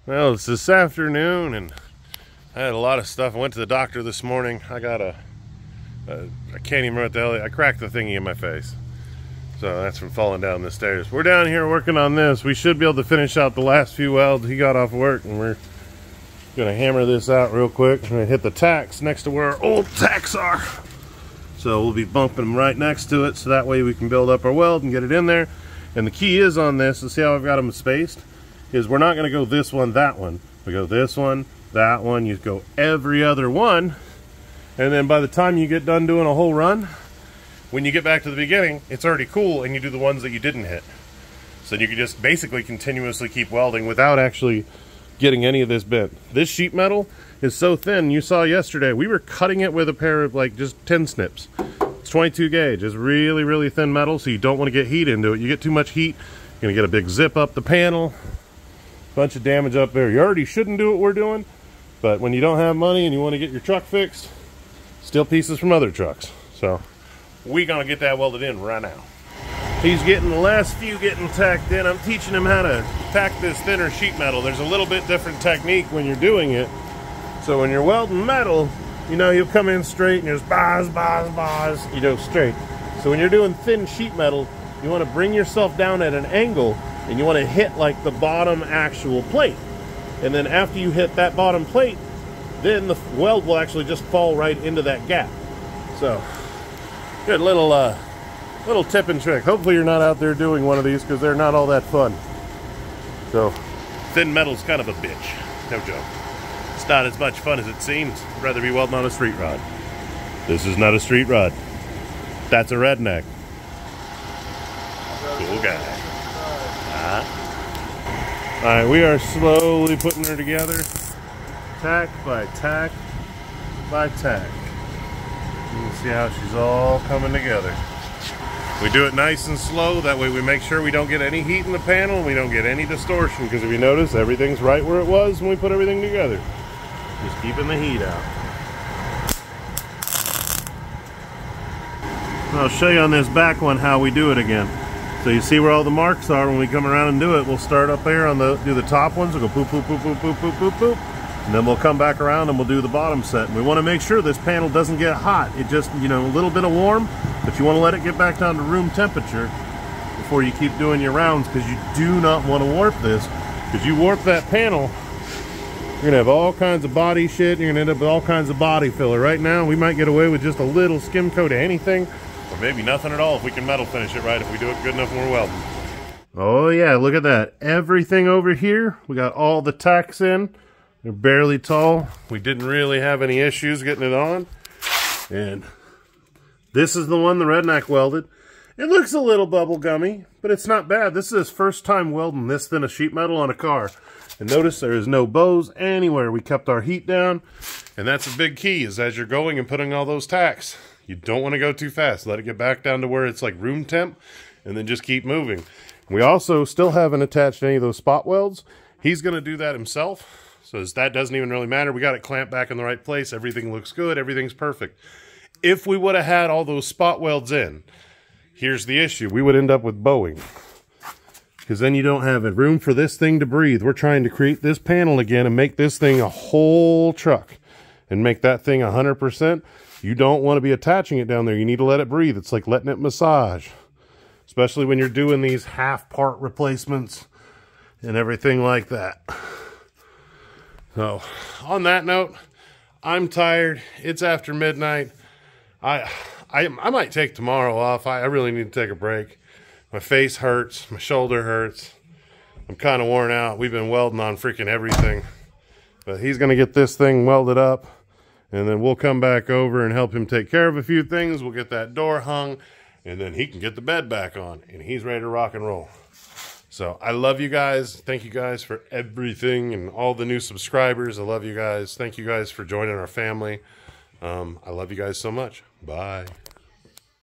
Well, it's this afternoon, and I had a lot of stuff. I went to the doctor this morning. I got I can't even remember what the hell, I cracked the thingy in my face. So that's from falling down the stairs. We're down here working on this. We should be able to finish out the last few welds. He got off work, and we're gonna hammer this out real quick. We're gonna hit the tacks next to where our old tacks are. So we'll be bumping them right next to it, so that way we can build up our weld and get it in there. And the key is on this, to see how I've got them spaced, is we're not gonna go this one, that one. We go this one, that one, you go every other one, and then by the time you get done doing a whole run, when you get back to the beginning, it's already cool, and you do the ones that you didn't hit. So you can just basically continuously keep welding without actually getting any of this bent. This sheet metal is so thin, you saw yesterday, we were cutting it with a pair of like just 10 snips. It's 22 gauge, it's really, really thin metal, so you don't want to get heat into it. You get too much heat, you're gonna get a big zip up the panel, bunch of damage up there. You already shouldn't do what we're doing, but when you don't have money and you want to get your truck fixed, steal pieces from other trucks. So we're gonna get that welded in right now. He's getting the last few getting tacked in. I'm teaching him how to tack this thinner sheet metal. There's a little bit different technique when you're doing it. So when you're welding metal, you know, you'll come in straight and just bars, you know, straight. So when you're doing thin sheet metal, you want to bring yourself down at an angle, and you want to hit like the bottom actual plate. And then after you hit that bottom plate, then the weld will actually just fall right into that gap. So good little tip and trick. Hopefully you're not out there doing one of these, because they're not all that fun. So thin metal's kind of a bitch, no joke. It's not as much fun as it seems. I'd rather be welding on a street rod. This is not a street rod. That's a redneck. Cool guy. Alright, we are slowly putting her together, tack by tack by tack. You can see how she's all coming together. We do it nice and slow, that way we make sure we don't get any heat in the panel and we don't get any distortion, because if you notice, everything's right where it was when we put everything together. Just keeping the heat out. I'll show you on this back one how we do it again. So you see where all the marks are when we come around and do it. We'll start up there on do the top ones. We'll go poop, poop, poop, poop, poop, poop, poop, poop. And then we'll come back around and we'll do the bottom set. And we want to make sure this panel doesn't get hot. It just, you know, a little bit of warm, but you want to let it get back down to room temperature before you keep doing your rounds, because you do not want to warp this. Because you warp that panel, you're going to have all kinds of body shit. You're going to end up with all kinds of body filler. Right now, we might get away with just a little skim coat of anything, or maybe nothing at all if we can metal finish it right, if we do it good enough when we're welding. Oh yeah, look at that. Everything over here, we got all the tacks in. They're barely tall. We didn't really have any issues getting it on. And this is the one the redneck welded. It looks a little bubble gummy, but it's not bad. This is his first time welding this thin of sheet metal on a car. And notice there is no bows anywhere. We kept our heat down, and that's a big key, is as you're going and putting all those tacks, you don't want to go too fast. Let it get back down to where it's like room temp, and then just keep moving. We also still haven't attached any of those spot welds. He's going to do that himself, so that doesn't even really matter. We got it clamped back in the right place. Everything looks good. Everything's perfect. If we would have had all those spot welds in, here's the issue. We would end up with bowing, because then you don't have room for this thing to breathe. We're trying to create this panel again and make this thing a whole truck and make that thing 100%. You don't want to be attaching it down there. You need to let it breathe. It's like letting it massage, especially when you're doing these half-part replacements and everything like that. So, on that note, I'm tired. It's after midnight. I might take tomorrow off. I really need to take a break. My face hurts. My shoulder hurts. I'm kind of worn out. We've been welding on freaking everything. But he's going to get this thing welded up, and then we'll come back over and help him take care of a few things. We'll get that door hung, and then he can get the bed back on, and he's ready to rock and roll. So I love you guys. Thank you guys for everything and all the new subscribers. I love you guys. Thank you guys for joining our family. I love you guys so much. Bye.